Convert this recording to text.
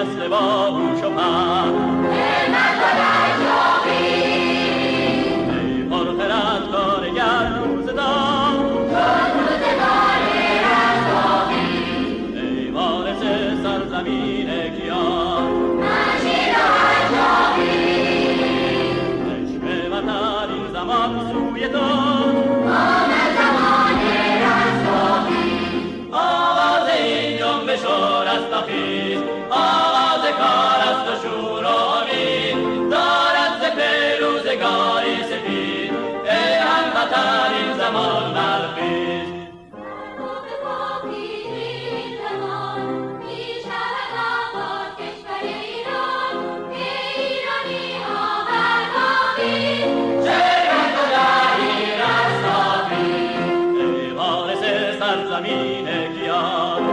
پیوسته با هوش و پند ای پرخرد کارگر روزگار ای وارث سرزمین کیان عشق وطن این زمان سوی تو آواز این جنبش و رستاخیز آواز کار است و شور و امید دارد ز پیروزگاری سپید ای هموطن این زمان برخیز زمین کیان